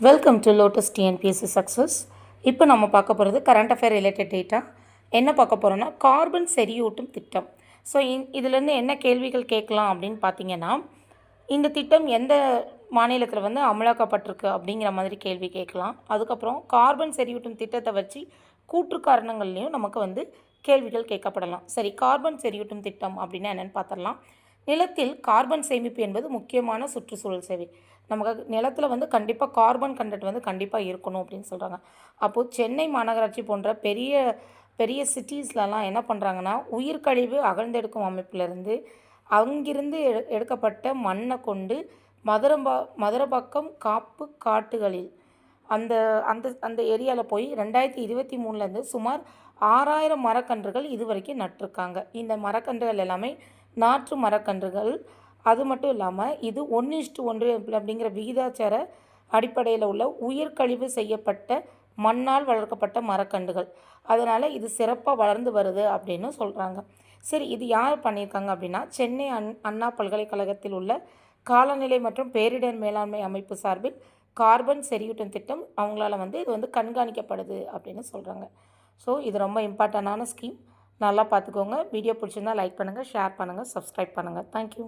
Welcome to lotus TNPSC success. இப்போ நம்ம பார்க்க போகிறது கரண்ட் அஃபேர் ரிலேட்டட் டேட்டா. என்ன பார்க்க போகிறோன்னா கார்பன் செறியூட்டும் திட்டம். ஸோ இதுலேருந்து என்ன கேள்விகள் கேட்கலாம் அப்படின்னு பார்த்தீங்கன்னா, இந்த திட்டம் எந்த மாநிலத்தில் அமலாக்கப்பட்டிருக்கு அப்படிங்கிற மாதிரி கேள்வி கேட்கலாம். அதுக்கப்புறம் கார்பன் செறியூட்டும் திட்டத்தை வச்சு கூற்று காரணங்கள்லேயும் நமக்கு கேள்விகள் கேட்கப்படலாம். சரி, கார்பன் செறியூட்டும் திட்டம் அப்படின்னா என்னென்னு பார்த்துடலாம். நிலத்தில் கார்பன் சேமிப்பு என்பது முக்கியமான சுற்றுச்சூழல் சேவை. நமக்கு நிலத்தில் கண்டிப்பாக கார்பன் கண்டென்ட் கண்டிப்பாக இருக்கணும் அப்படின்னு சொல்கிறாங்க. அப்போது சென்னை மாநகராட்சி போன்ற பெரிய பெரிய சிட்டிஸ்லலாம் என்ன பண்ணுறாங்கன்னா, உயிர்கழிவு அகழ்ந்தெடுக்கும் அமைப்பிலிருந்து அங்கிருந்து எடுக்கப்பட்ட மண்ணை கொண்டு மதுரபாக்கம் காப்பு காட்டுகளில் அந்த அந்த அந்த ஏரியாவில் போய் 2023 சுமார் 6000 மரக்கன்றுகள் இது வரைக்கும் நட்டிருக்காங்க. இந்த மரக்கன்றுகள் எல்லாமே நாற்று மரக்கன்றுகள். அது மட்டும் இல்லாமல் இது 1:1 அப்படிங்கிற விகிதாச்சார அடிப்படையில் உள்ள உயிர்கழிவு செய்யப்பட்ட மண்ணால் வளர்க்கப்பட்ட மரக்கன்றுகள். அதனால் இது சிறப்பாக வளர்ந்து வருது அப்படின்னு சொல்கிறாங்க. சரி, இது யார் பண்ணியிருக்காங்க அப்படின்னா, சென்னை அண்ணா பல்கலைக்கழகத்தில் உள்ள காலநிலை மற்றும் பேரிடர் மேலாண்மை அமைப்பு சார்பில் கார்பன் செறியூட்டும் திட்டம் அவங்களால இது கண்காணிக்கப்படுது அப்படின்னு சொல்கிறாங்க. ஸோ இது ரொம்ப இம்பார்ட்டண்டான ஸ்கீம். நல்லா பார்த்துக்கோங்க. வீடியோ பிடிச்சிருந்தால் லைக் பண்ணுங்கள், ஷேர் பண்ணுங்கள், சப்ஸ்கிரைப் பண்ணுங்கள். தேங்க்யூ.